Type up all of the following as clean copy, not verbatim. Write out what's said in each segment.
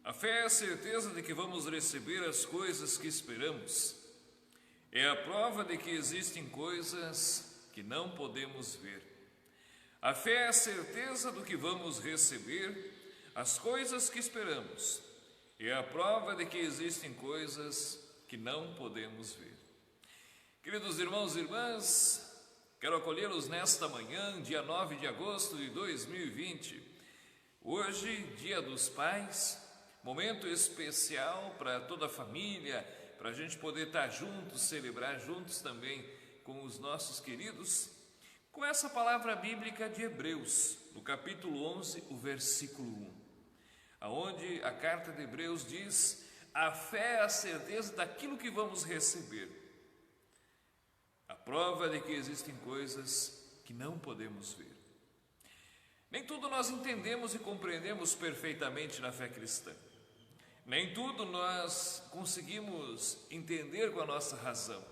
A fé é a certeza de que vamos receber as coisas que esperamos. É a prova de que existem coisas que não podemos ver. A fé é a certeza do que vamos receber, as coisas que esperamos. É a prova de que existem coisas que não podemos ver. Queridos irmãos e irmãs, quero acolhê-los nesta manhã, dia 9 de agosto de 2020. Hoje, Dia dos Pais, momento especial para toda a família, para a gente poder estar juntos, celebrar juntos também com os nossos queridos, com essa palavra bíblica de Hebreus, no capítulo 11, o versículo 1, aonde a carta de Hebreus diz: a fé é a certeza daquilo que vamos receber, a prova de que existem coisas que não podemos ver. Nem tudo nós entendemos e compreendemos perfeitamente na fé cristã. Nem tudo nós conseguimos entender com a nossa razão.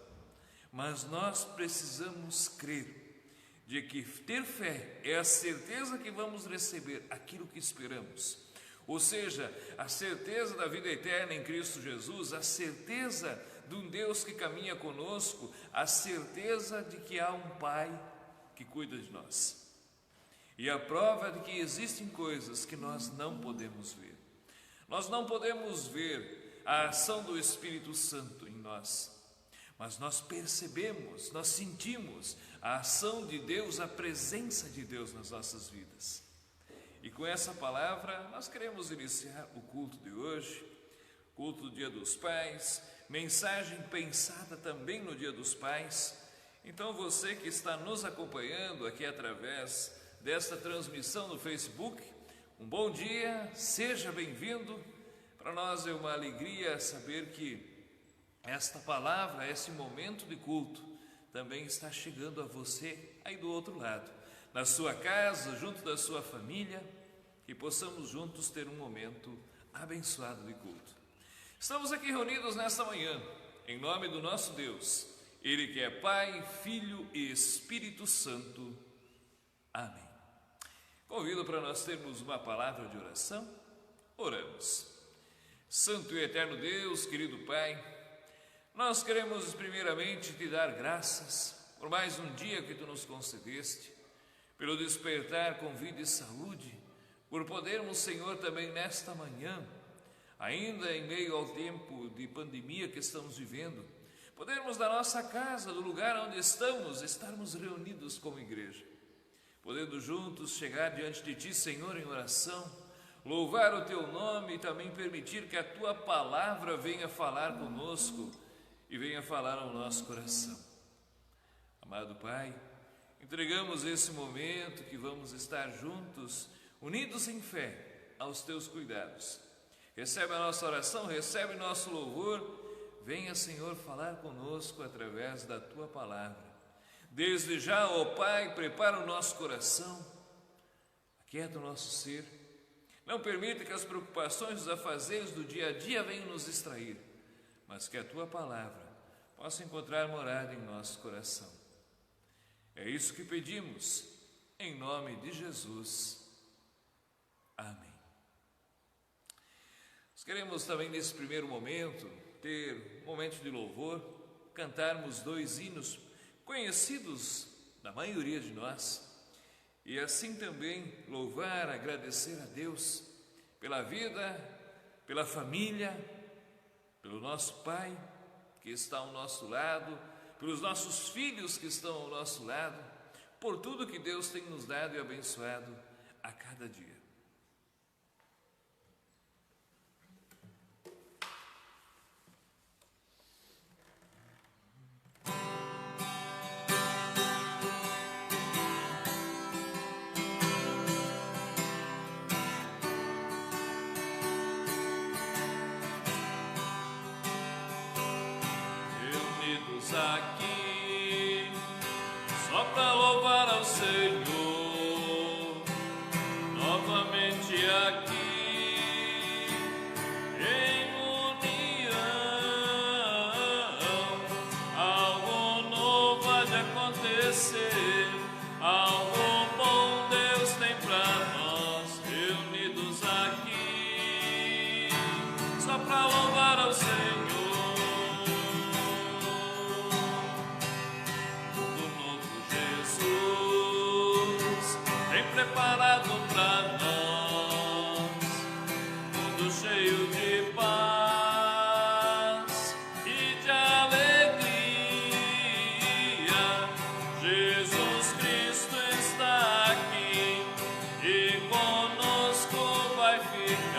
Mas nós precisamos crer de que ter fé é a certeza que vamos receber aquilo que esperamos. Ou seja, a certeza da vida eterna em Cristo Jesus, a certeza de um Deus que caminha conosco, a certeza de que há um Pai que cuida de nós. E a prova de que existem coisas que nós não podemos ver. Nós não podemos ver a ação do Espírito Santo em nós, mas nós percebemos, nós sentimos a ação de Deus, a presença de Deus nas nossas vidas. E com essa palavra nós queremos iniciar o culto de hoje, culto do Dia dos Pais, mensagem pensada também no Dia dos Pais. Então você que está nos acompanhando aqui através desta transmissão no Facebook, um bom dia, seja bem-vindo. Para nós é uma alegria saber que esta palavra, esse momento de culto, também está chegando a você aí do outro lado, na sua casa, junto da sua família, que possamos juntos ter um momento abençoado de culto. Estamos aqui reunidos nesta manhã, em nome do nosso Deus, Ele que é Pai, Filho e Espírito Santo. Amém. Convido para nós termos uma palavra de oração. Oramos. Santo e eterno Deus, querido Pai, nós queremos primeiramente te dar graças por mais um dia que tu nos concedeste, pelo despertar com vida e saúde, por podermos, Senhor, também nesta manhã, ainda em meio ao tempo de pandemia que estamos vivendo, podermos da nossa casa, do lugar onde estamos, estarmos reunidos como igreja, podendo juntos chegar diante de Ti, Senhor, em oração, louvar o Teu nome e também permitir que a Tua palavra venha falar conosco e venha falar ao nosso coração. Amado Pai, entregamos esse momento que vamos estar juntos, unidos em fé, aos Teus cuidados. Recebe a nossa oração, recebe nosso louvor, venha, Senhor, falar conosco através da Tua palavra. Desde já, ó Pai, prepara o nosso coração, aquieta o nosso ser, não permita que as preocupações, os afazeres do dia a dia venham nos distrair, mas que a Tua palavra possa encontrar morada em nosso coração. É isso que pedimos, em nome de Jesus. Amém. Nós queremos também nesse primeiro momento ter um momento de louvor, cantarmos 2 hinos conhecidos da maioria de nós, e assim também louvar, agradecer a Deus pela vida, pela família, pelo nosso Pai que está ao nosso lado, pelos nossos filhos que estão ao nosso lado, por tudo que Deus tem nos dado e abençoado a cada dia. Aqui, só para louvar ao Senhor, nova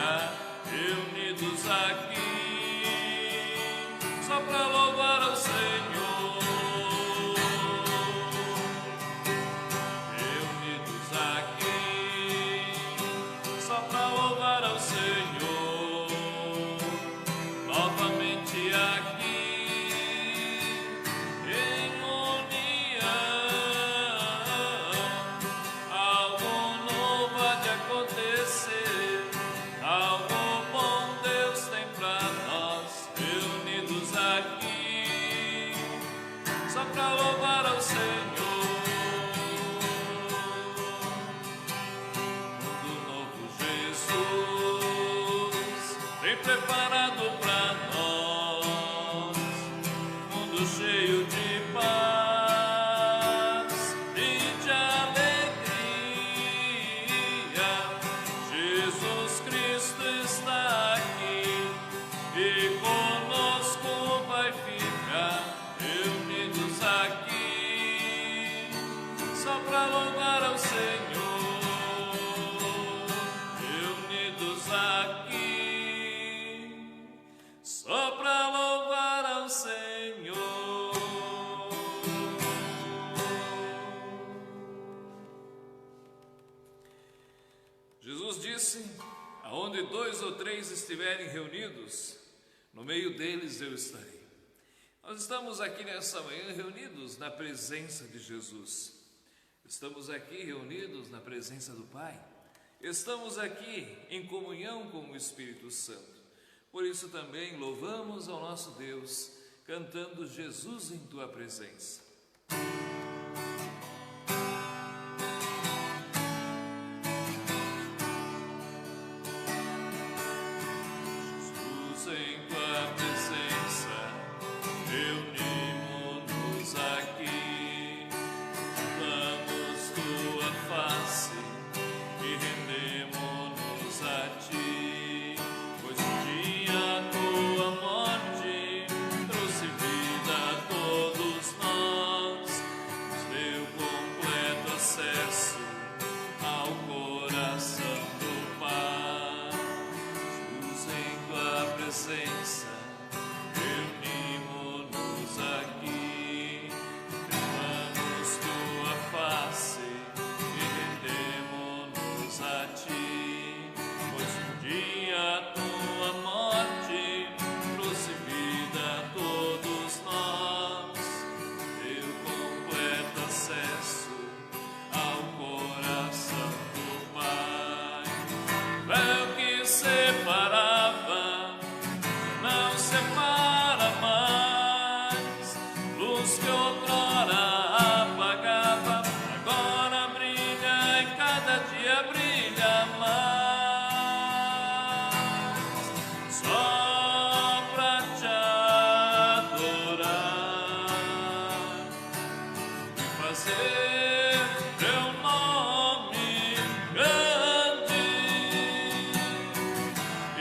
família, reunidos aqui, só para louvar ao Senhor. Reunidos aqui, só para louvar ao Senhor. Novamente aqui, em união, algo novo há de acontecer, algo bom Deus tem pra nós. Reunidos aqui, só pra louvar ao Senhor. Mundo novo Jesus tem preparado pra nós, mundo cheio de paz e de alegria. Jesus Cristo está aqui e conosco vai ficar. Reunidos aqui, só para louvar ao Senhor. Reunidos aqui, só para louvar ao Senhor. Jesus disse: aonde 2 ou 3 estiverem reunidos, no meio deles eu estarei. Nós estamos aqui nessa manhã reunidos na presença de Jesus. Estamos aqui reunidos na presença do Pai. Estamos aqui em comunhão com o Espírito Santo. Por isso também louvamos ao nosso Deus, cantando Jesus em tua presença. Jesus em tua presença, reunimos-nos aqui, damos tua face e rendemos-nos a ti, pois um dia a tua morte trouxe vida a todos nós, nos deu completo acesso ao coração do Pai. Jesus em tua presença, reunimos-nos aqui, derramamos tua face e rendemos-nos a ti, pois um dia a tua morte trouxe vida a todos nós, deu completo acesso ao coração do Pai. Véu que separava não separa mais, luz que outrora apagava, agora brilha e cada dia brilha mais. Só pra te adorar e fazer teu nome grande, e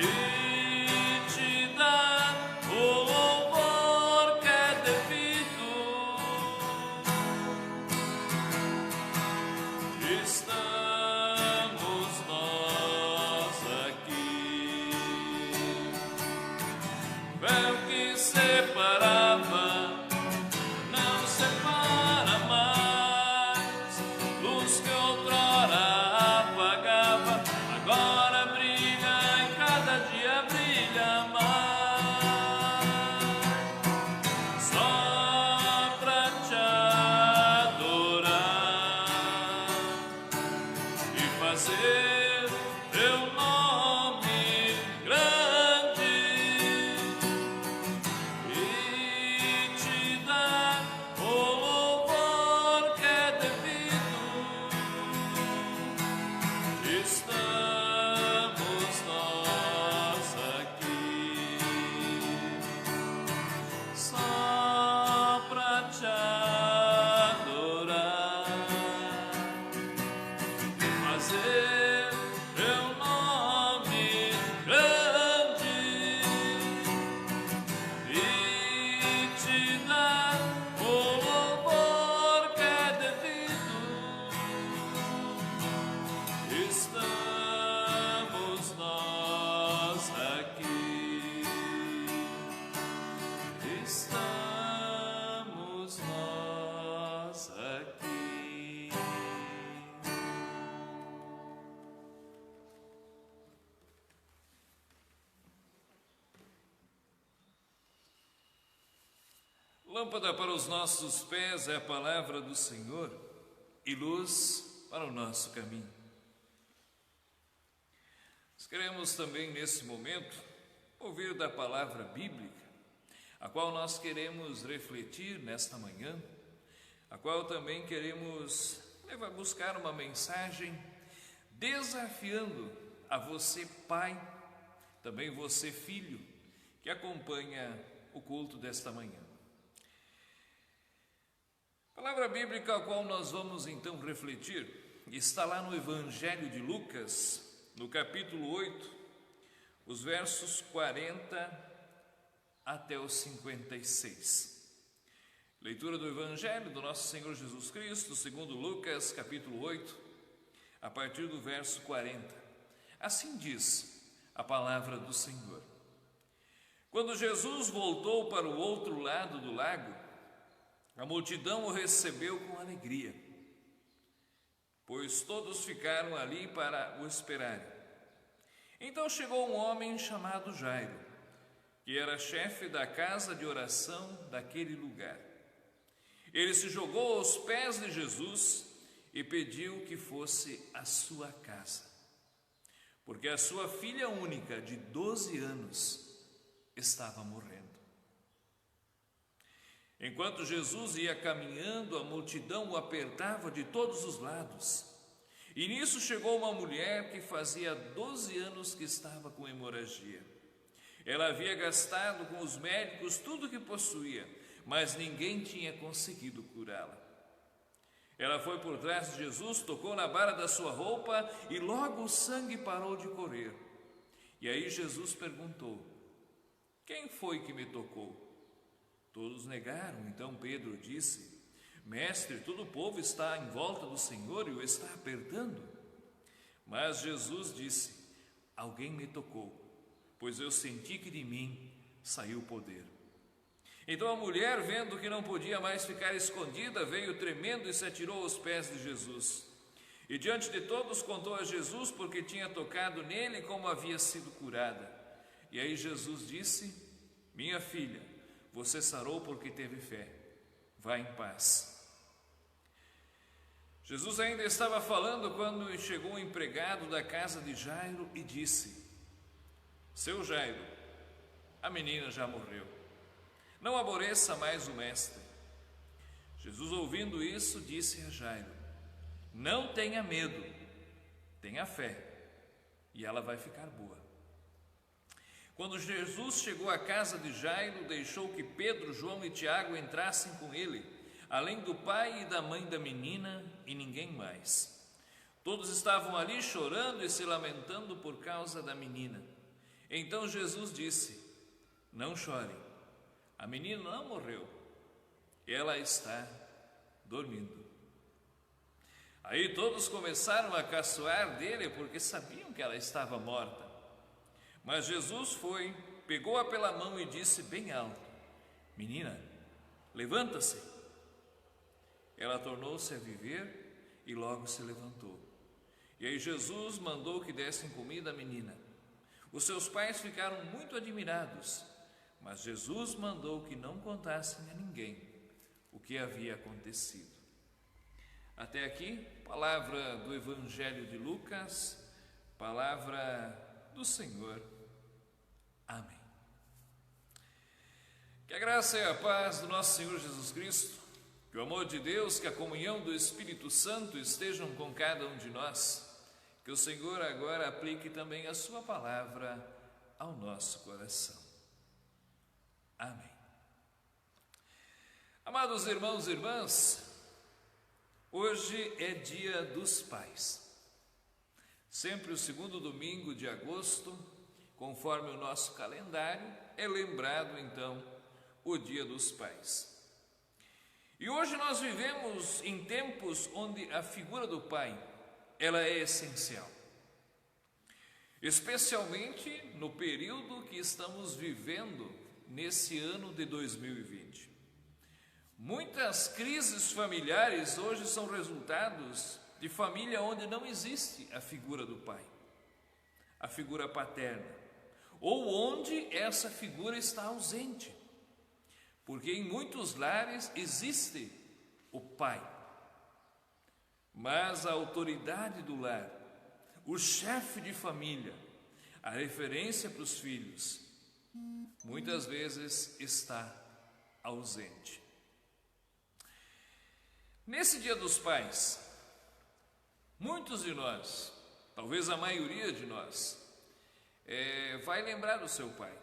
Lâmpada para os nossos pés é a palavra do Senhor e luz para o nosso caminho. Nós queremos também, nesse momento, ouvir da palavra bíblica, a qual nós queremos refletir nesta manhã, a qual também queremos buscar uma mensagem desafiando a você, pai, também você, filho, que acompanha o culto desta manhã. A palavra bíblica a qual nós vamos então refletir está lá no Evangelho de Lucas, no capítulo 8, os versos 40 até os 56. Leitura do Evangelho do nosso Senhor Jesus Cristo, segundo Lucas, capítulo 8, a partir do verso 40. Assim diz a palavra do Senhor. Quando Jesus voltou para o outro lado do lago, a multidão o recebeu com alegria, pois todos ficaram ali para o esperarem. Então chegou um homem chamado Jairo, que era chefe da casa de oração daquele lugar. Ele se jogou aos pés de Jesus e pediu que fosse à sua casa, porque a sua filha única, de 12 anos, estava morrendo. Enquanto Jesus ia caminhando, a multidão o apertava de todos os lados. E nisso chegou uma mulher que fazia 12 anos que estava com hemorragia. Ela havia gastado com os médicos tudo o que possuía, mas ninguém tinha conseguido curá-la. Ela foi por trás de Jesus, tocou na barra da sua roupa e logo o sangue parou de correr. E aí Jesus perguntou: quem foi que me tocou? Todos negaram. Então Pedro disse: Mestre, todo o povo está em volta do Senhor e o está apertando. Mas Jesus disse: alguém me tocou, pois eu senti que de mim saiu o poder. Então a mulher, vendo que não podia mais ficar escondida, veio tremendo e se atirou aos pés de Jesus. E diante de todos contou a Jesus porque tinha tocado nele, como havia sido curada. E aí Jesus disse: minha filha, você sarou porque teve fé. Vá em paz. Jesus ainda estava falando quando chegou um empregado da casa de Jairo e disse: seu Jairo, a menina já morreu. Não aborreça mais o mestre. Jesus, ouvindo isso, disse a Jairo: não tenha medo, tenha fé, e ela vai ficar boa. Quando Jesus chegou à casa de Jairo, deixou que Pedro, João e Tiago entrassem com ele, além do pai e da mãe da menina, e ninguém mais. Todos estavam ali chorando e se lamentando por causa da menina. Então Jesus disse: não chorem, a menina não morreu, ela está dormindo. Aí todos começaram a caçoar dele, porque sabiam que ela estava morta. Mas Jesus foi, pegou-a pela mão e disse bem alto: menina, levanta-se. Ela tornou-se a viver e logo se levantou. E aí Jesus mandou que dessem comida à menina. Os seus pais ficaram muito admirados, mas Jesus mandou que não contassem a ninguém o que havia acontecido. Até aqui, palavra do Evangelho de Lucas, palavra do Senhor. Amém. Que a graça e a paz do nosso Senhor Jesus Cristo, que o amor de Deus, que a comunhão do Espírito Santo estejam com cada um de nós, que o Senhor agora aplique também a sua palavra ao nosso coração. Amém. Amados irmãos e irmãs, hoje é dia dos pais. Sempre o segundo domingo de agosto, conforme o nosso calendário, é lembrado então o Dia dos Pais. E hoje nós vivemos em tempos onde a figura do pai, ela é essencial. Especialmente no período que estamos vivendo nesse ano de 2020. Muitas crises familiares hoje são resultados de família onde não existe a figura do pai, a figura paterna, ou onde essa figura está ausente. porque em muitos lares existe o pai, mas a autoridade do lar, o chefe de família, a referência para os filhos, muitas vezes está ausente. Nesse Dia dos Pais, muitos de nós, talvez a maioria de nós, vai lembrar do seu pai.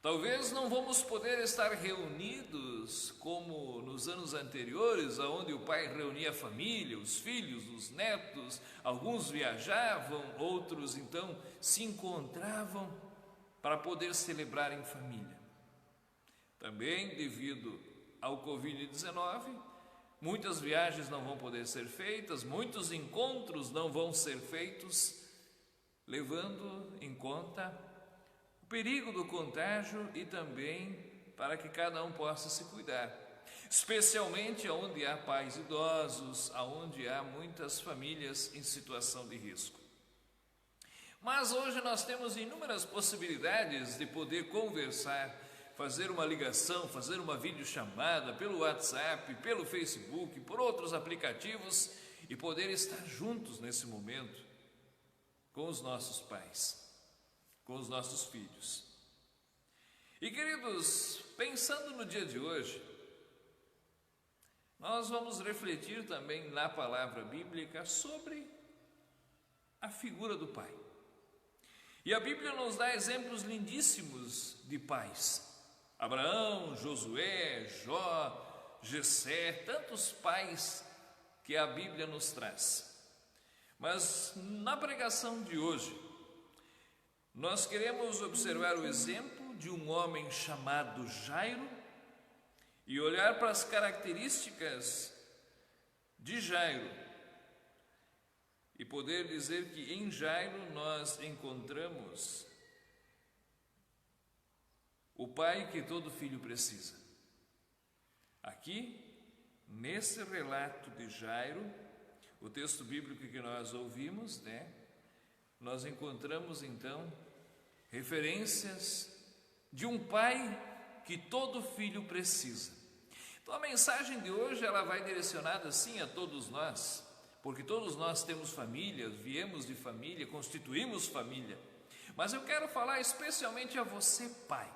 Talvez não vamos poder estar reunidos como nos anos anteriores, onde o pai reunia a família, os filhos, os netos, alguns viajavam, outros então se encontravam para poder celebrar em família. Também devido ao Covid-19, muitas viagens não vão poder ser feitas, muitos encontros não vão ser feitos, levando em conta o perigo do contágio e também para que cada um possa se cuidar, especialmente onde há pais idosos, onde há muitas famílias em situação de risco. Mas hoje nós temos inúmeras possibilidades de poder conversar, fazer uma ligação, fazer uma videochamada pelo WhatsApp, pelo Facebook, por outros aplicativos e poder estar juntos nesse momento com os nossos pais, com os nossos filhos. E queridos, pensando no dia de hoje, nós vamos refletir também na palavra bíblica sobre a figura do pai. E a Bíblia nos dá exemplos lindíssimos de pais. Abraão, Josué, Jó, Jessé, tantos pais que a Bíblia nos traz. Mas na pregação de hoje, nós queremos observar o exemplo de um homem chamado Jairo e olhar para as características de Jairo e poder dizer que em Jairo nós encontramos o pai que todo filho precisa. Aqui, nesse relato de Jairo, o texto bíblico que nós ouvimos, nós encontramos então referências de um pai que todo filho precisa. Então a mensagem de hoje ela vai direcionada sim a todos nós, porque todos nós temos família, viemos de família, constituímos família. Mas eu quero falar especialmente a você, pai.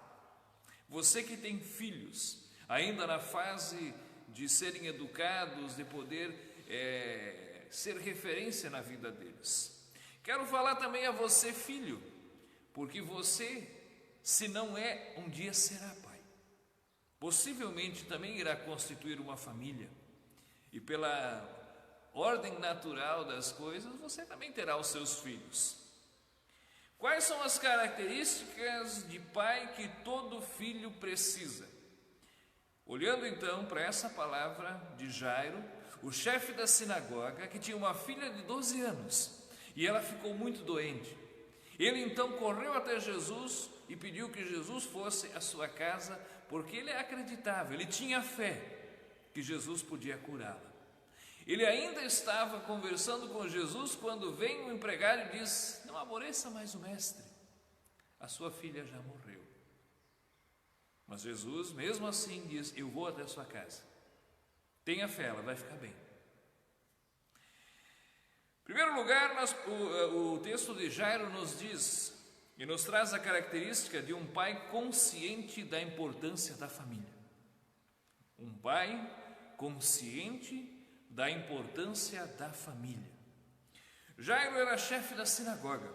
Você que tem filhos, ainda na fase de serem educados, de poder ser referência na vida deles. Quero falar também a você, filho, porque você, se não é, um dia será pai. Possivelmente também irá constituir uma família. E pela ordem natural das coisas, você também terá os seus filhos. Quais são as características de pai que todo filho precisa? Olhando então para essa palavra de Jairo, o chefe da sinagoga, que tinha uma filha de 12 anos, e ela ficou muito doente. Ele então correu até Jesus e pediu que Jesus fosse à sua casa, porque ele acreditava, ele tinha fé que Jesus podia curá-la. Ele ainda estava conversando com Jesus quando vem o empregado e diz: não aborreça mais o mestre, a sua filha já morreu. Mas Jesus, mesmo assim, diz: eu vou até a sua casa, tenha fé, ela vai ficar bem. Em primeiro lugar, o texto de Jairo nos diz e nos traz a característica de um pai consciente da importância da família. Um pai consciente da importância da família. Jairo era chefe da sinagoga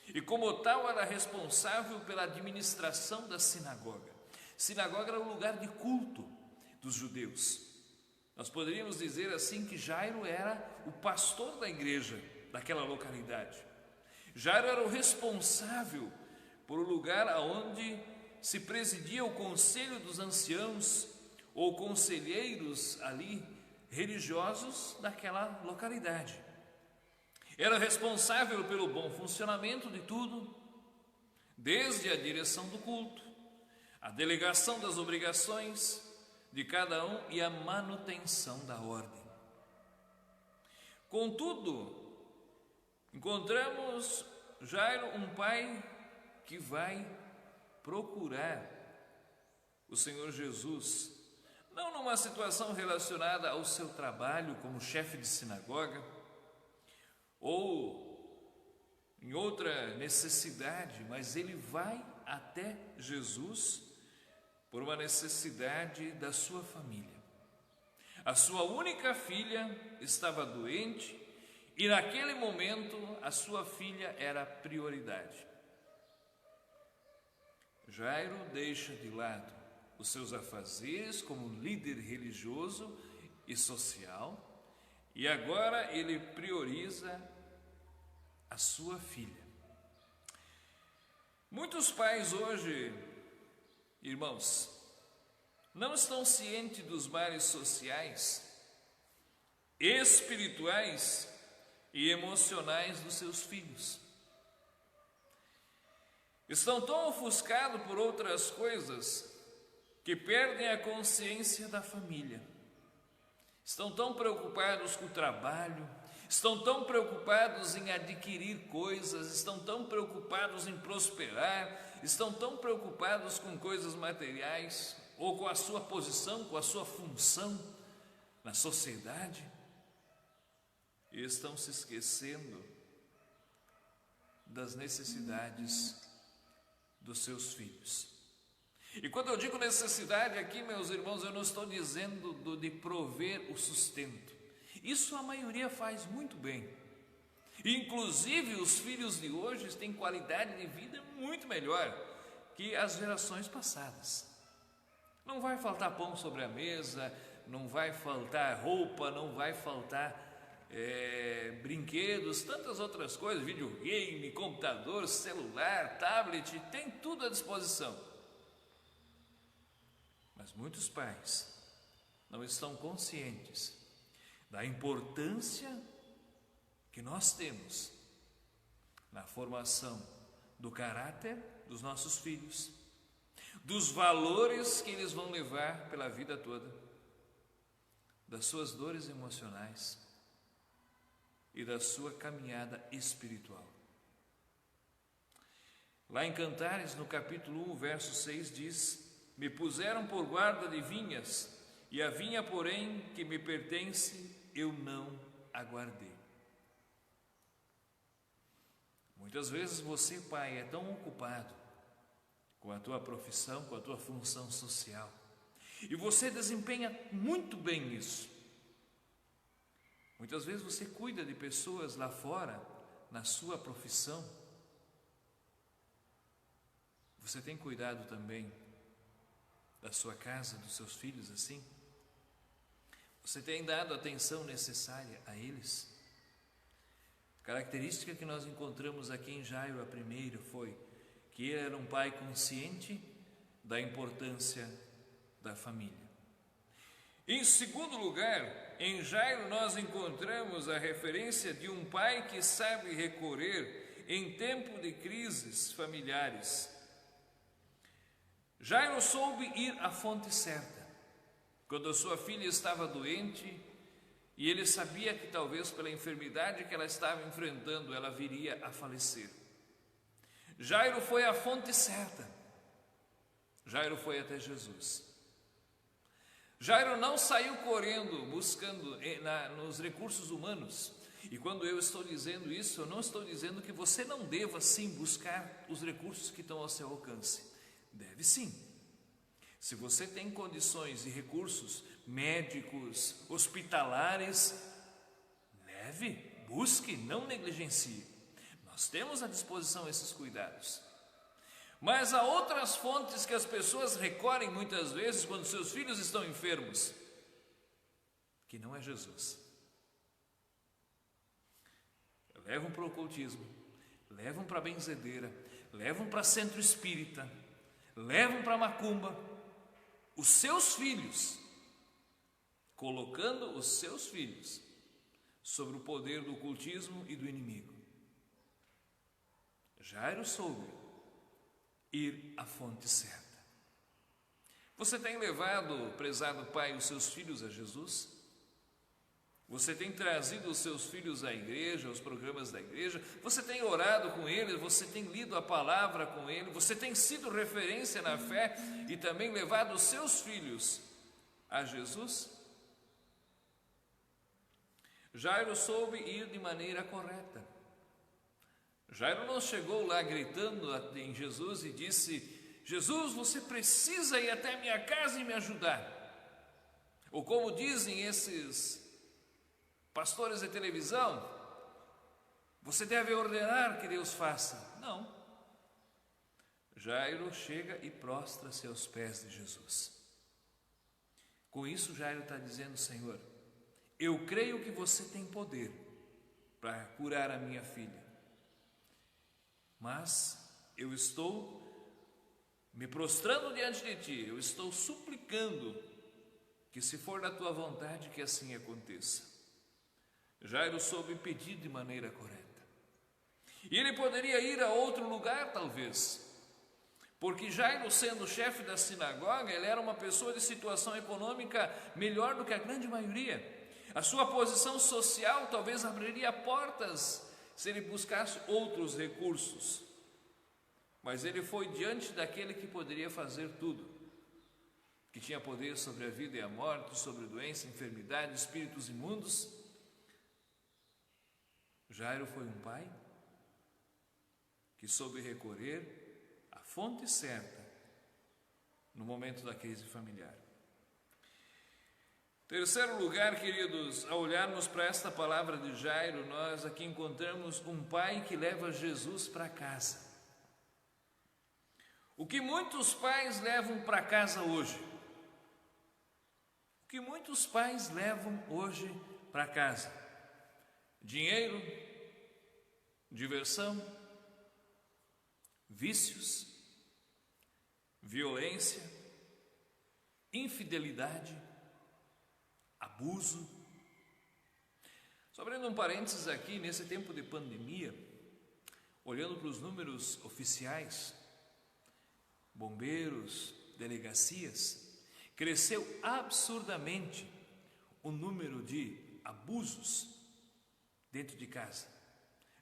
e, como tal, era responsável pela administração da sinagoga. Sinagoga era o lugar de culto dos judeus. Nós poderíamos dizer assim que Jairo era o pastor da igreja daquela localidade. Jairo era o responsável por um lugar onde se presidia o conselho dos anciãos ou conselheiros ali religiosos daquela localidade. Era responsável pelo bom funcionamento de tudo, desde a direção do culto, a delegação das obrigações de cada um e a manutenção da ordem. Contudo, encontramos Jairo, um pai que vai procurar o Senhor Jesus, não numa situação relacionada ao seu trabalho como chefe de sinagoga, ou em outra necessidade, mas ele vai até Jesus por uma necessidade da sua família. A sua única filha estava doente e naquele momento a sua filha era a prioridade. Jairo deixa de lado os seus afazeres como líder religioso e social e agora ele prioriza a sua filha. Muitos pais hoje, irmãos, não estão cientes dos males sociais, espirituais e emocionais dos seus filhos. Estão tão ofuscados por outras coisas que perdem a consciência da família. Estão tão preocupados com o trabalho, estão tão preocupados em adquirir coisas, estão tão preocupados em prosperar, estão tão preocupados com coisas materiais ou com a sua posição, com a sua função na sociedade, e estão se esquecendo das necessidades dos seus filhos. E quando eu digo necessidade aqui, meus irmãos, eu não estou dizendo de prover o sustento. Isso a maioria faz muito bem. Inclusive os filhos de hoje têm qualidade de vida muito melhor que as gerações passadas. Não vai faltar pão sobre a mesa, não vai faltar roupa, não vai faltar brinquedos, tantas outras coisas, videogame, computador, celular, tablet, tem tudo à disposição. Mas muitos pais não estão conscientes da importância que nós temos na formação do caráter dos nossos filhos, dos valores que eles vão levar pela vida toda, das suas dores emocionais e da sua caminhada espiritual. Lá em Cantares, no capítulo 1, verso 6, diz: me puseram por guarda de vinhas, e a vinha, porém, que me pertence, eu não aguardei. Muitas vezes você, pai, é tão ocupado com a tua profissão, com a tua função social, e você desempenha muito bem isso. Muitas vezes você cuida de pessoas lá fora, na sua profissão. Você tem cuidado também da sua casa, dos seus filhos assim? Você tem dado a atenção necessária a eles? A característica que nós encontramos aqui em Jairo, a primeira, foi que ele era um pai consciente da importância da família. Em segundo lugar, em Jairo nós encontramos a referência de um pai que sabe recorrer em tempo de crises familiares. Jairo soube ir à fonte certa, quando a sua filha estava doente, e ele sabia que talvez pela enfermidade que ela estava enfrentando, ela viria a falecer. Jairo foi à fonte certa. Jairo foi até Jesus. Jairo não saiu correndo, buscando nos recursos humanos. E quando eu estou dizendo isso, eu não estou dizendo que você não deva sim buscar os recursos que estão ao seu alcance. Deve sim. Se você tem condições e recursos médicos, hospitalares, leve, busque, não negligencie. Nós temos à disposição esses cuidados. Mas há outras fontes que as pessoas recorrem muitas vezes quando seus filhos estão enfermos, que não é Jesus. Levam para o ocultismo, levam para a benzedeira, levam para centro espírita, levam para a macumba, os seus filhos, colocando os seus filhos sobre o poder do ocultismo e do inimigo. Jairo soube ir à fonte certa. Você tem levado, prezado pai, os seus filhos a Jesus? Você tem trazido os seus filhos à igreja, aos programas da igreja, você tem orado com eles, você tem lido a palavra com eles, você tem sido referência na fé e também levado os seus filhos a Jesus? Jairo soube ir de maneira correta. Jairo não chegou lá gritando em Jesus e disse: Jesus, você precisa ir até a minha casa e me ajudar. Ou como dizem esses pastores de televisão, você deve ordenar que Deus faça. Não. Jairo chega e prostra-se aos pés de Jesus. Com isso, Jairo está dizendo: Senhor, eu creio que você tem poder para curar a minha filha, mas eu estou me prostrando diante de Ti, eu estou suplicando que, se for da Tua vontade, que assim aconteça. Jairo soube pedir de maneira correta. E ele poderia ir a outro lugar, talvez, porque Jairo, sendo chefe da sinagoga, ele era uma pessoa de situação econômica melhor do que a grande maioria. A sua posição social talvez abriria portas se ele buscasse outros recursos. Mas ele foi diante daquele que poderia fazer tudo, que tinha poder sobre a vida e a morte, sobre doença, enfermidade, espíritos imundos. Jairo foi um pai que soube recorrer à fonte certa no momento da crise familiar. Terceiro lugar, queridos, ao olharmos para esta palavra de Jairo, nós aqui encontramos um pai que leva Jesus para casa. O que muitos pais levam para casa hoje? O que muitos pais levam hoje para casa? Dinheiro, diversão, vícios, violência, infidelidade, abuso. Só abrindo um parênteses aqui, nesse tempo de pandemia, olhando para os números oficiais, bombeiros, delegacias, cresceu absurdamente o número de abusos dentro de casa,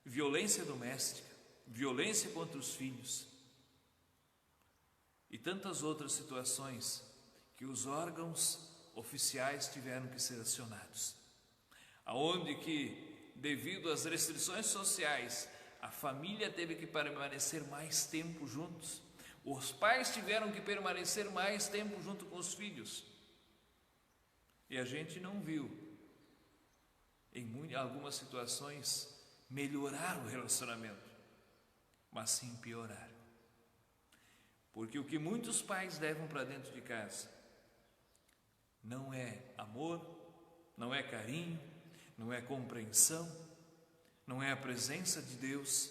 violência doméstica, violência contra os filhos e tantas outras situações que os órgãos oficiais tiveram que ser acionados, aonde que, devido às restrições sociais, a família teve que permanecer mais tempo juntos, os pais tiveram que permanecer mais tempo junto com os filhos, e a gente não viu, em algumas situações, melhorar o relacionamento, mas sim piorar. Porque o que muitos pais levam para dentro de casa não é amor, não é carinho, não é compreensão, não é a presença de Deus,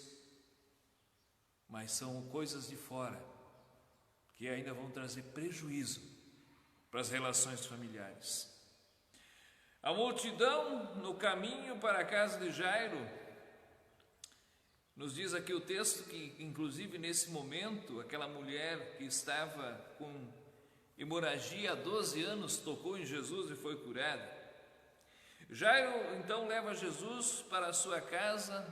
mas são coisas de fora que ainda vão trazer prejuízo para as relações familiares. A multidão no caminho para a casa de Jairo, nos diz aqui o texto que, inclusive nesse momento, aquela mulher que estava com hemorragia há 12 anos tocou em Jesus e foi curada. Jairo então leva Jesus para a sua casa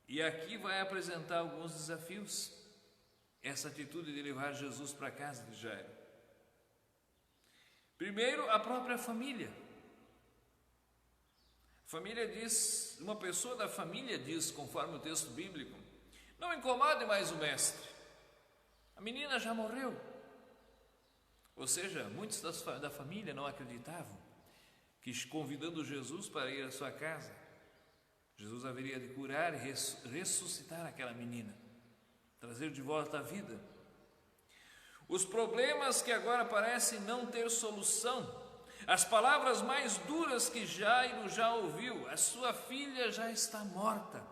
e aqui vai apresentar alguns desafios, essa atitude de levar Jesus para a casa de Jairo. Primeiro, a própria família. Família diz, uma pessoa da família diz, conforme o texto bíblico: não incomode mais o mestre, a menina já morreu. Ou seja, muitos da família não acreditavam que, convidando Jesus para ir à sua casa, Jesus haveria de curar e ressuscitar aquela menina, trazer de volta à vida. Os problemas que agora parecem não ter solução, as palavras mais duras que Jairo já ouviu: a sua filha já está morta.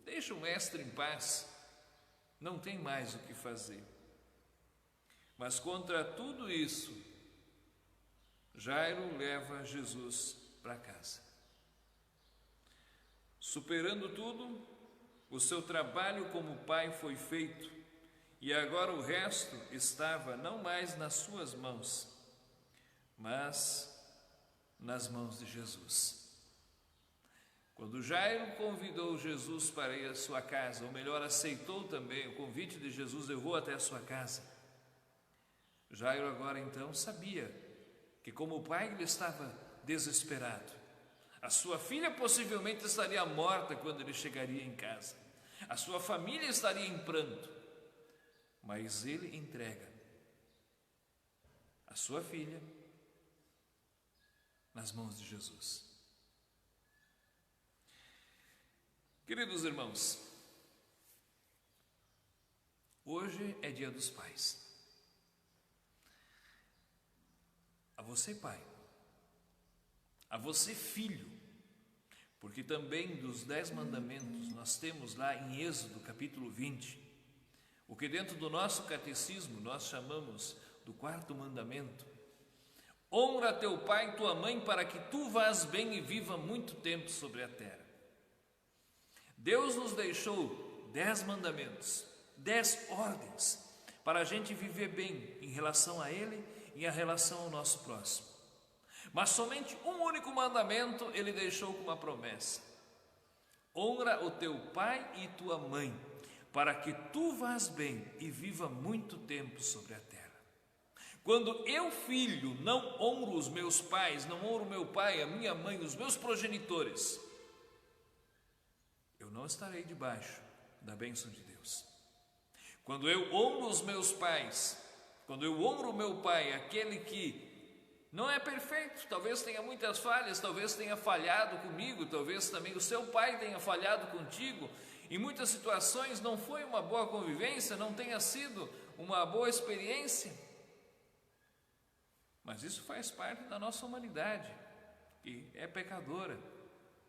Deixa o mestre em paz, não tem mais o que fazer. Mas contra tudo isso, Jairo leva Jesus para casa. Superando tudo, o seu trabalho como pai foi feito, e agora o resto estava não mais nas suas mãos, mas nas mãos de Jesus. Quando Jairo convidou Jesus para ir à sua casa, ou melhor, aceitou também o convite de Jesus, eu vou até a sua casa. Jairo agora então sabia que, como o pai, ele estava desesperado. A sua filha possivelmente estaria morta quando ele chegaria em casa. A sua família estaria em pranto. Mas ele entrega a sua filha nas mãos de Jesus. Queridos irmãos, hoje é dia dos pais. A você, pai, a você, filho, porque também dos 10 mandamentos nós temos lá em Êxodo capítulo 20, o que dentro do nosso catecismo nós chamamos do 4º mandamento: honra teu pai e tua mãe para que tu vás bem e viva muito tempo sobre a terra. Deus nos deixou 10 mandamentos, 10 ordens, para a gente viver bem em relação a Ele e em relação ao nosso próximo. Mas somente um único mandamento Ele deixou com uma promessa: honra o teu pai e tua mãe, para que tu vás bem e viva muito tempo sobre a terra. Quando eu, filho, não honro os meus pais, não honro meu pai, a minha mãe, os meus progenitores, eu não estarei debaixo da bênção de Deus. Quando eu honro os meus pais, quando eu honro o meu pai, aquele que não é perfeito, talvez tenha muitas falhas, talvez tenha falhado comigo, talvez também o seu pai tenha falhado contigo, em muitas situações não foi uma boa convivência, não tenha sido uma boa experiência, mas isso faz parte da nossa humanidade, que é pecadora.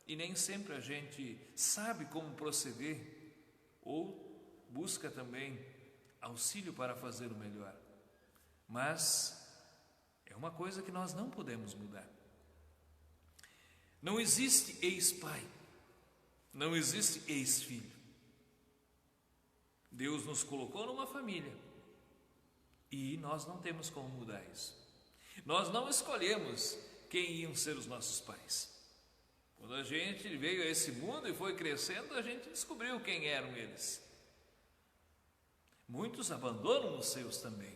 E nem sempre a gente sabe como proceder ou busca também auxílio para fazer o melhor. Mas é uma coisa que nós não podemos mudar. Não existe ex-pai, não existe ex-filho. Deus nos colocou numa família e nós não temos como mudar isso. Nós não escolhemos quem iam ser os nossos pais. Quando a gente veio a esse mundo e foi crescendo, a gente descobriu quem eram eles. Muitos abandonam os seus também,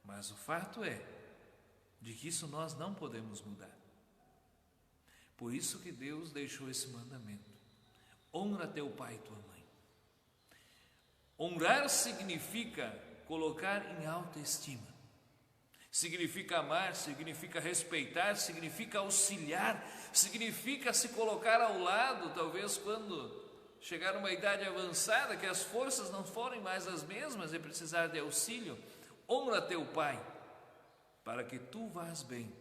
mas o fato é de que isso nós não podemos mudar. Por isso que Deus deixou esse mandamento: honra teu pai e tua mãe. Honrar significa colocar em alta estima. Significa amar, significa respeitar, significa auxiliar, significa se colocar ao lado, talvez quando chegar uma idade avançada, que as forças não forem mais as mesmas e precisar de auxílio. Honra teu pai, para que tu vás bem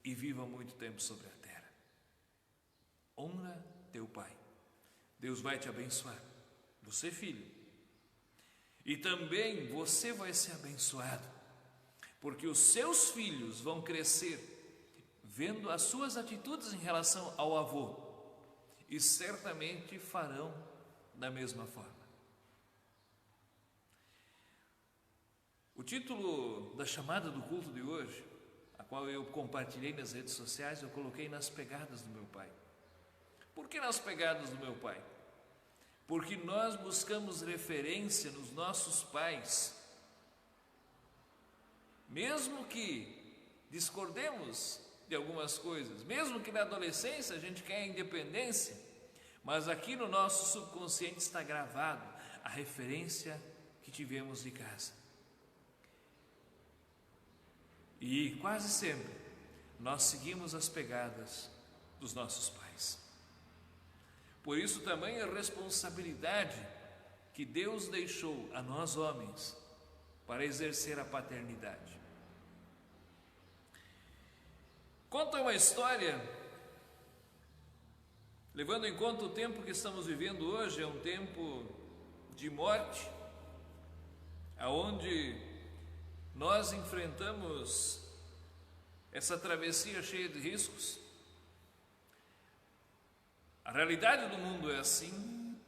e viva muito tempo sobre a terra. Honra teu pai. Deus vai te abençoar, você, filho. E também você vai ser abençoado, porque os seus filhos vão crescer vendo as suas atitudes em relação ao avô e certamente farão da mesma forma. O título da chamada do culto de hoje, a qual eu compartilhei nas redes sociais, eu coloquei nas pegadas do meu pai. Por que nas pegadas do meu pai? Porque nós buscamos referência nos nossos pais. Mesmo que discordemos de algumas coisas, mesmo que na adolescência a gente quer a independência, mas aqui no nosso subconsciente está gravado a referência que tivemos de casa. E quase sempre nós seguimos as pegadas dos nossos pais. Por isso também a responsabilidade que Deus deixou a nós homens para exercer a paternidade. Conta uma história, levando em conta o tempo que estamos vivendo hoje, é um tempo de morte, aonde nós enfrentamos essa travessia cheia de riscos. A realidade do mundo é assim.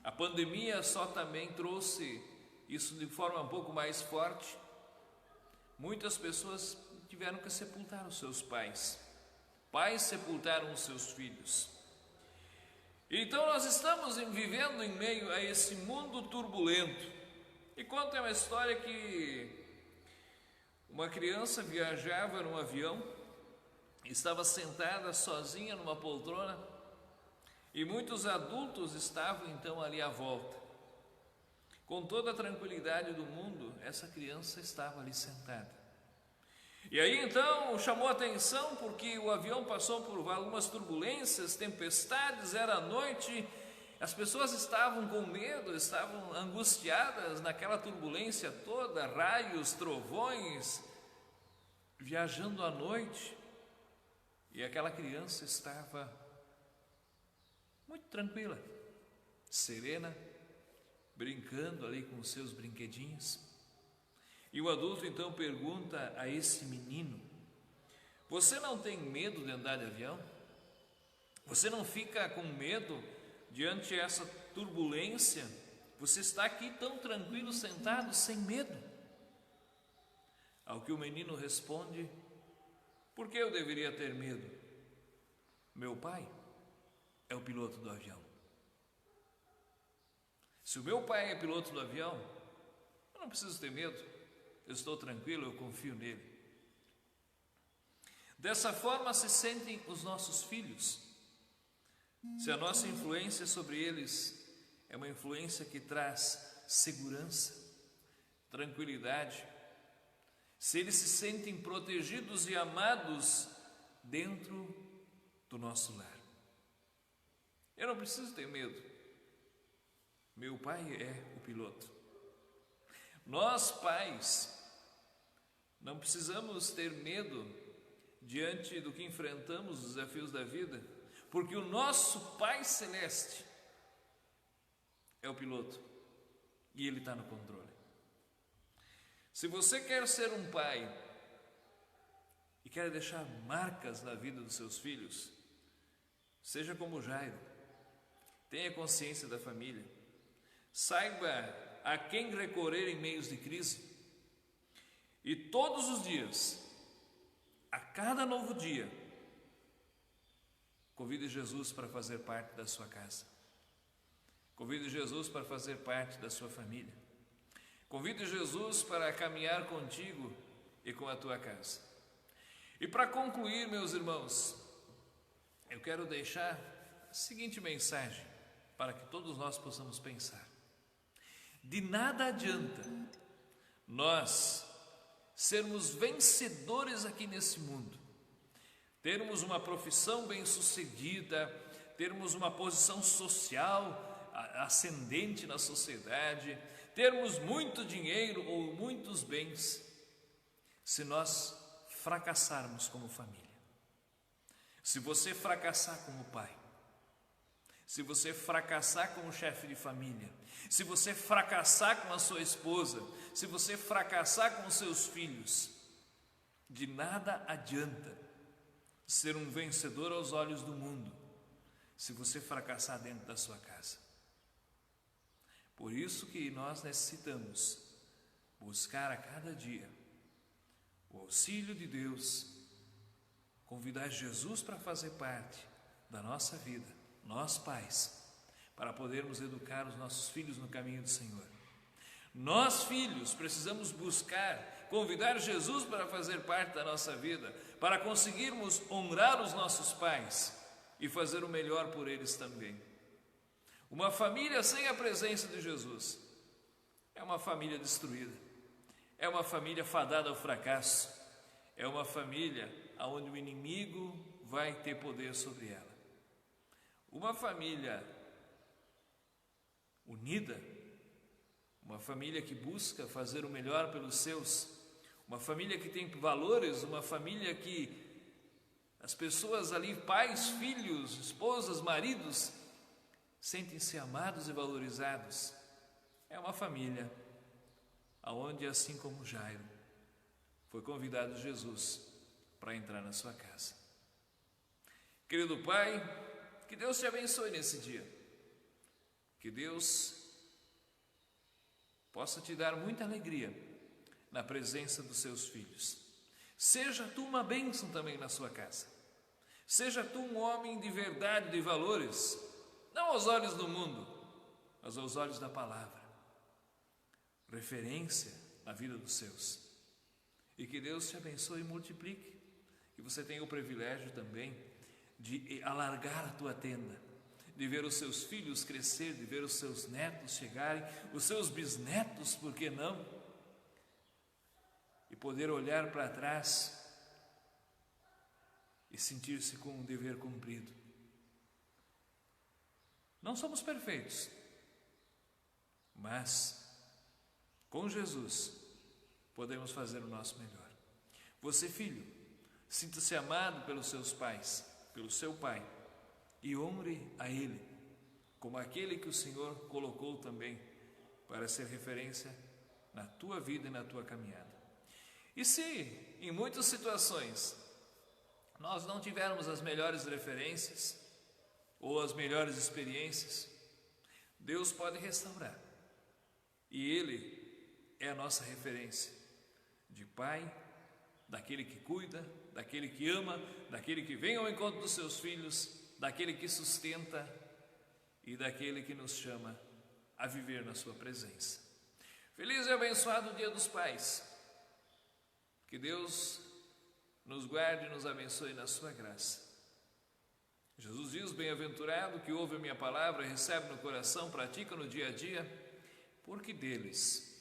A pandemia só também trouxe isso de forma um pouco mais forte. Muitas pessoas tiveram que sepultar os seus pais. Pais sepultaram os seus filhos. Então nós estamos vivendo em meio a esse mundo turbulento. E conta uma história que uma criança viajava num avião, estava sentada sozinha numa poltrona e muitos adultos estavam então ali à volta. Com toda a tranquilidade do mundo, essa criança estava ali sentada. E aí então chamou a atenção porque o avião passou por algumas turbulências, tempestades, era noite, as pessoas estavam com medo, estavam angustiadas naquela turbulência toda, raios, trovões, viajando à noite. E aquela criança estava muito tranquila, serena, brincando ali com os seus brinquedinhos. E o adulto então pergunta a esse menino: você não tem medo de andar de avião? Você não fica com medo diante dessa turbulência? Você está aqui tão tranquilo, sentado, sem medo? Ao que o menino responde: por que eu deveria ter medo? Meu pai é o piloto do avião. Se o meu pai é piloto do avião, eu não preciso ter medo. Eu estou tranquilo, eu confio nele. Dessa forma se sentem os nossos filhos. Se a nossa influência sobre eles é uma influência que traz segurança, tranquilidade, se eles se sentem protegidos e amados dentro do nosso lar. Eu não preciso ter medo. Meu pai é o piloto. Nós, pais, não precisamos ter medo diante do que enfrentamos, os desafios da vida, porque o nosso Pai Celeste é o piloto e Ele está no controle. Se você quer ser um pai e quer deixar marcas na vida dos seus filhos, seja como Jairo, tenha consciência da família, saiba a quem recorrer em meios de crise, e todos os dias, a cada novo dia, convide Jesus para fazer parte da sua casa, convide Jesus para fazer parte da sua família, convide Jesus para caminhar contigo e com a tua casa. E para concluir, meus irmãos, eu quero deixar a seguinte mensagem para que todos nós possamos pensar. De nada adianta nós sermos vencedores aqui nesse mundo, termos uma profissão bem-sucedida, termos uma posição social ascendente na sociedade, termos muito dinheiro ou muitos bens, se nós fracassarmos como família. Se você fracassar como pai, se você fracassar como chefe de família, se você fracassar com a sua esposa, se você fracassar com os seus filhos, de nada adianta ser um vencedor aos olhos do mundo, se você fracassar dentro da sua casa. Por isso que nós necessitamos buscar a cada dia o auxílio de Deus, convidar Jesus para fazer parte da nossa vida, nós pais, para podermos educar os nossos filhos no caminho do Senhor. Nós, filhos, precisamos buscar, convidar Jesus para fazer parte da nossa vida, para conseguirmos honrar os nossos pais e fazer o melhor por eles também. Uma família sem a presença de Jesus é uma família destruída, é uma família fadada ao fracasso, é uma família onde o inimigo vai ter poder sobre ela. Uma família unida, uma família que busca fazer o melhor pelos seus, uma família que tem valores, uma família que as pessoas ali, pais, filhos, esposas, maridos, sentem-se amados e valorizados. É uma família onde, assim como Jairo, foi convidado Jesus para entrar na sua casa. Querido Pai, que Deus te abençoe nesse dia. Que Deus possa te dar muita alegria na presença dos seus filhos. Seja tu uma bênção também na sua casa. Seja tu um homem de verdade, de valores, não aos olhos do mundo, mas aos olhos da palavra. Referência na vida dos seus. E que Deus te abençoe e multiplique. Que você tenha o privilégio também de alargar a tua tenda, de ver os seus filhos crescer, de ver os seus netos chegarem, os seus bisnetos, por que não? E poder olhar para trás e sentir-se com um dever cumprido. Não somos perfeitos, mas com Jesus podemos fazer o nosso melhor. Você, filho, sinta-se amado pelos seus pais, pelo seu pai, e honre a ele como aquele que o Senhor colocou também para ser referência na tua vida e na tua caminhada. E se em muitas situações nós não tivermos as melhores referências ou as melhores experiências, Deus pode restaurar. E Ele é a nossa referência de pai, daquele que cuida, daquele que ama, daquele que vem ao encontro dos seus filhos, daquele que sustenta e daquele que nos chama a viver na sua presença. Feliz e abençoado Dia dos Pais. Que Deus nos guarde e nos abençoe na sua graça. Jesus diz: bem-aventurado que ouve a minha palavra, recebe no coração, pratica no dia a dia, porque deles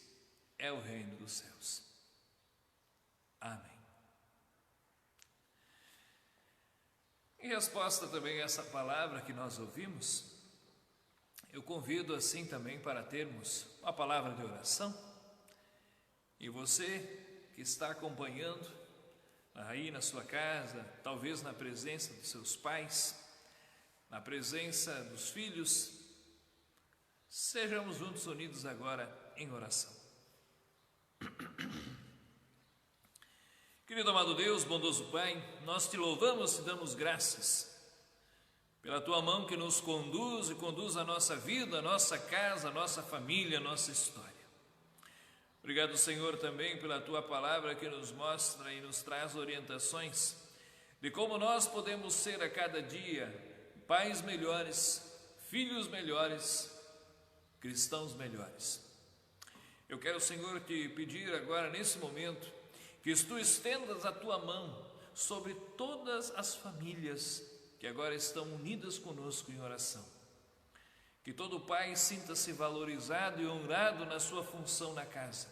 é o reino dos céus. Amém. Em resposta também a essa palavra que nós ouvimos, eu convido assim também para termos uma palavra de oração. E você que está acompanhando aí na sua casa, talvez na presença dos seus pais, na presença dos filhos, sejamos juntos unidos agora em oração. Querido amado Deus, bondoso Pai, nós te louvamos e damos graças pela tua mão que nos conduz e conduz a nossa vida, a nossa casa, a nossa família, a nossa história. Obrigado, Senhor, também pela tua palavra que nos mostra e nos traz orientações de como nós podemos ser a cada dia pais melhores, filhos melhores, cristãos melhores. Eu quero, Senhor, te pedir agora, nesse momento, que tu estendas a tua mão sobre todas as famílias que agora estão unidas conosco em oração. Que todo pai sinta-se valorizado e honrado na sua função na casa.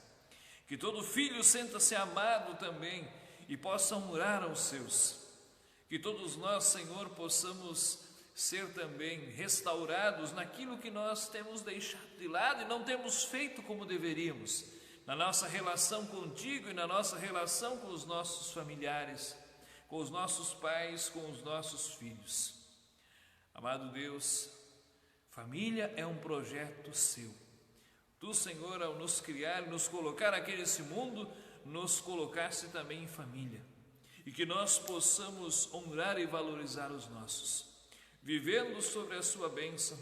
Que todo filho sinta-se amado também e possa honrar aos seus. Que todos nós, Senhor, possamos ser também restaurados naquilo que nós temos deixado de lado e não temos feito como deveríamos, na nossa relação contigo e na nossa relação com os nossos familiares, com os nossos pais, com os nossos filhos. Amado Deus, família é um projeto seu. Tu, Senhor, ao nos criar e nos colocar aqui nesse mundo, nos colocaste também em família. E que nós possamos honrar e valorizar os nossos, vivendo sobre a sua bênção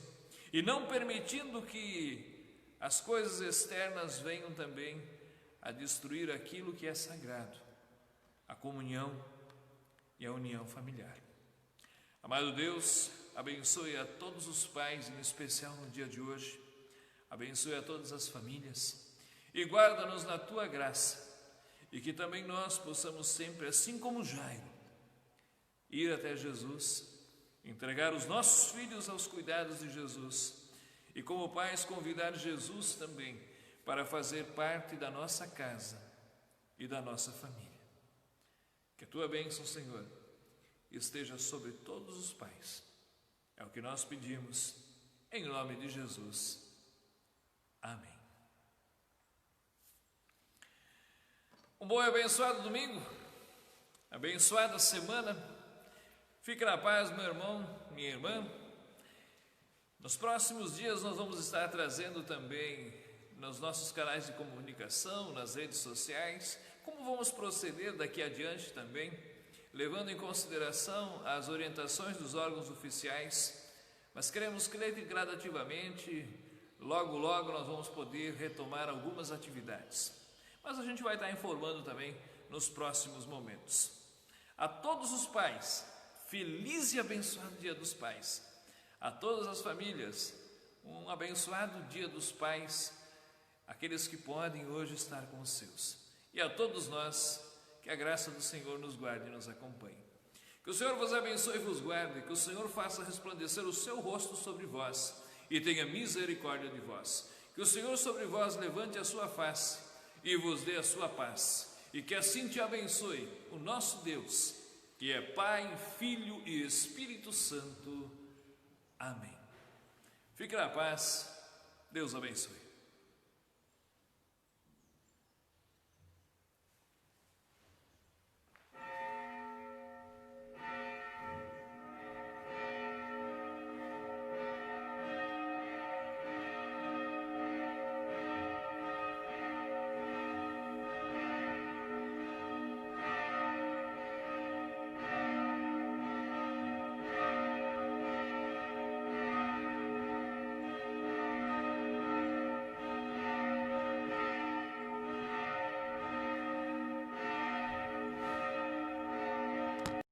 e não permitindo que as coisas externas venham também a destruir aquilo que é sagrado, a comunhão e a união familiar. Amado Deus, abençoe a todos os pais, em especial no dia de hoje. Abençoe a todas as famílias e guarda-nos na tua graça, e que também nós possamos sempre, assim como Jairo, ir até Jesus, entregar os nossos filhos aos cuidados de Jesus e, como pais, convidar Jesus também para fazer parte da nossa casa e da nossa família. Que a tua bênção, Senhor, esteja sobre todos os pais. É o que nós pedimos, em nome de Jesus. Amém. Um bom e abençoado domingo, abençoada semana. Fique na paz, meu irmão, minha irmã. Nos próximos dias nós vamos estar trazendo também nos nossos canais de comunicação, nas redes sociais, como vamos proceder daqui adiante também, levando em consideração as orientações dos órgãos oficiais, mas queremos crer que gradativamente, logo nós vamos poder retomar algumas atividades. Mas a gente vai estar informando também nos próximos momentos. A todos os pais, feliz e abençoado Dia dos Pais. A todas as famílias, um abençoado Dia dos Pais, aqueles que podem hoje estar com os seus. E a todos nós, que a graça do Senhor nos guarde e nos acompanhe. Que o Senhor vos abençoe e vos guarde, que o Senhor faça resplandecer o seu rosto sobre vós e tenha misericórdia de vós. Que o Senhor sobre vós levante a sua face e vos dê a sua paz. E que assim te abençoe o nosso Deus, que é Pai, Filho e Espírito Santo. Amém. Fique na paz. Deus abençoe.